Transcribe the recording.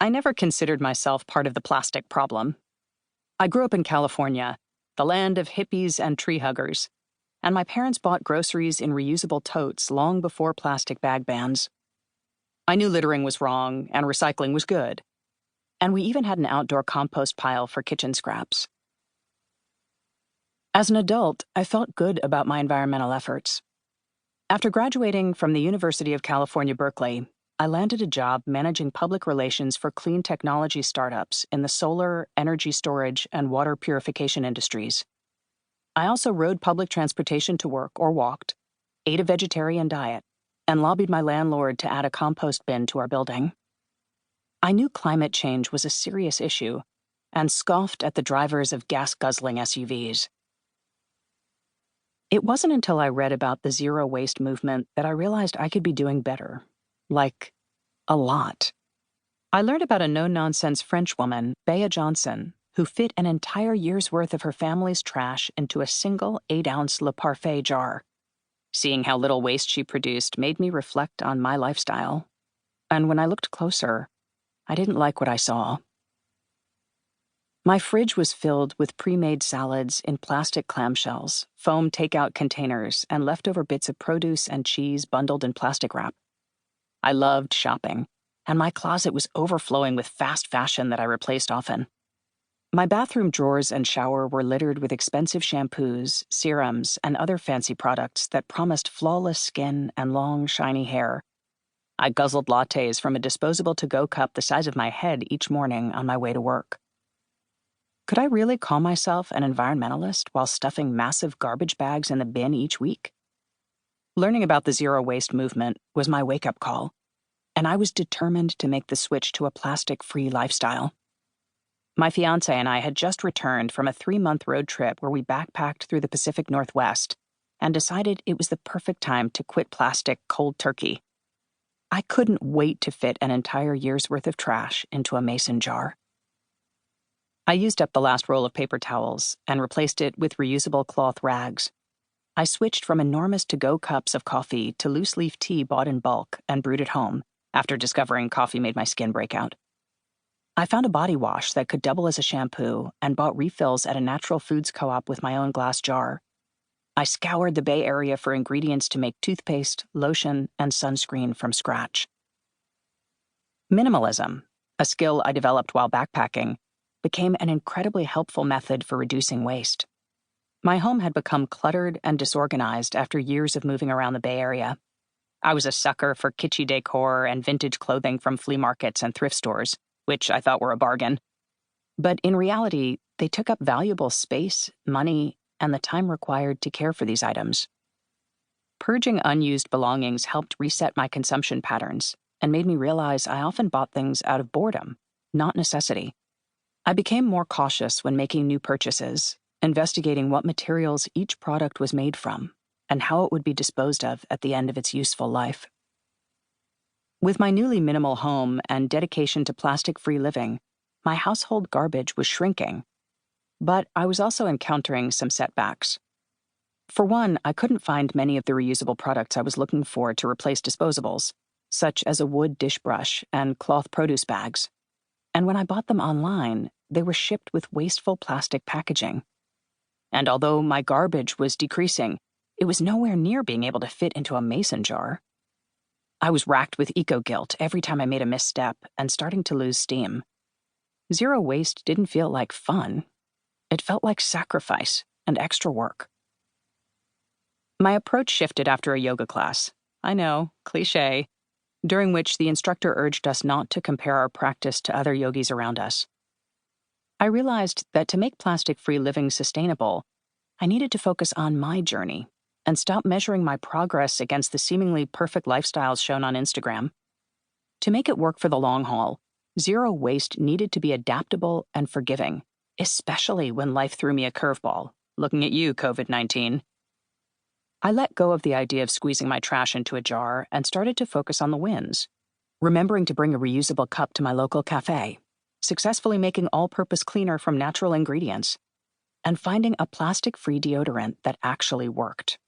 I never considered myself part of the plastic problem. I grew up in California, the land of hippies and tree huggers, and my parents bought groceries in reusable totes long before plastic bag bans. I knew littering was wrong and recycling was good, and we even had an outdoor compost pile for kitchen scraps. As an adult, I felt good about my environmental efforts. After graduating from the University of California, Berkeley, I landed a job managing public relations for clean technology startups in the solar, energy storage, and water purification industries. I also rode public transportation to work or walked, ate a vegetarian diet, and lobbied my landlord to add a compost bin to our building. I knew climate change was a serious issue and scoffed at the drivers of gas-guzzling SUVs. It wasn't until I read about the zero waste movement that I realized I could be doing better. Like, a lot. I learned about a no-nonsense French woman, Bea Johnson, who fit an entire year's worth of her family's trash into a single 8-ounce Le Parfait jar. Seeing how little waste she produced made me reflect on my lifestyle. And when I looked closer, I didn't like what I saw. My fridge was filled with pre-made salads in plastic clamshells, foam takeout containers, and leftover bits of produce and cheese bundled in plastic wrap. I loved shopping, and my closet was overflowing with fast fashion that I replaced often. My bathroom drawers and shower were littered with expensive shampoos, serums, and other fancy products that promised flawless skin and long, shiny hair. I guzzled lattes from a disposable to-go cup the size of my head each morning on my way to work. Could I really call myself an environmentalist while stuffing massive garbage bags in the bin each week? Learning about the zero waste movement was my wake-up call, and I was determined to make the switch to a plastic-free lifestyle. My fiancé and I had just returned from a 3-month road trip where we backpacked through the Pacific Northwest and decided it was the perfect time to quit plastic cold turkey. I couldn't wait to fit an entire year's worth of trash into a mason jar. I used up the last roll of paper towels and replaced it with reusable cloth rags. I switched from enormous to-go cups of coffee to loose-leaf tea bought in bulk and brewed at home after discovering coffee made my skin break out. I found a body wash that could double as a shampoo and bought refills at a natural foods co-op with my own glass jar. I scoured the Bay Area for ingredients to make toothpaste, lotion, and sunscreen from scratch. Minimalism, a skill I developed while backpacking, became an incredibly helpful method for reducing waste. My home had become cluttered and disorganized after years of moving around the Bay Area. I was a sucker for kitschy decor and vintage clothing from flea markets and thrift stores, which I thought were a bargain. But in reality, they took up valuable space, money, and the time required to care for these items. Purging unused belongings helped reset my consumption patterns and made me realize I often bought things out of boredom, not necessity. I became more cautious when making new purchases, investigating what materials each product was made from and how it would be disposed of at the end of its useful life. With my newly minimal home and dedication to plastic-free living, my household garbage was shrinking. But I was also encountering some setbacks. For one, I couldn't find many of the reusable products I was looking for to replace disposables, such as a wood dish brush and cloth produce bags. And when I bought them online, they were shipped with wasteful plastic packaging. And although my garbage was decreasing, it was nowhere near being able to fit into a mason jar. I was racked with eco-guilt every time I made a misstep and starting to lose steam. Zero waste didn't feel like fun. It felt like sacrifice and extra work. My approach shifted after a yoga class. I know, cliché, during which the instructor urged us not to compare our practice to other yogis around us. I realized that to make plastic-free living sustainable, I needed to focus on my journey and stop measuring my progress against the seemingly perfect lifestyles shown on Instagram. To make it work for the long haul, zero waste needed to be adaptable and forgiving, especially when life threw me a curveball, looking at you, COVID-19. I let go of the idea of squeezing my trash into a jar and started to focus on the wins, remembering to bring a reusable cup to my local cafe, successfully making all-purpose cleaner from natural ingredients, and finding a plastic-free deodorant that actually worked.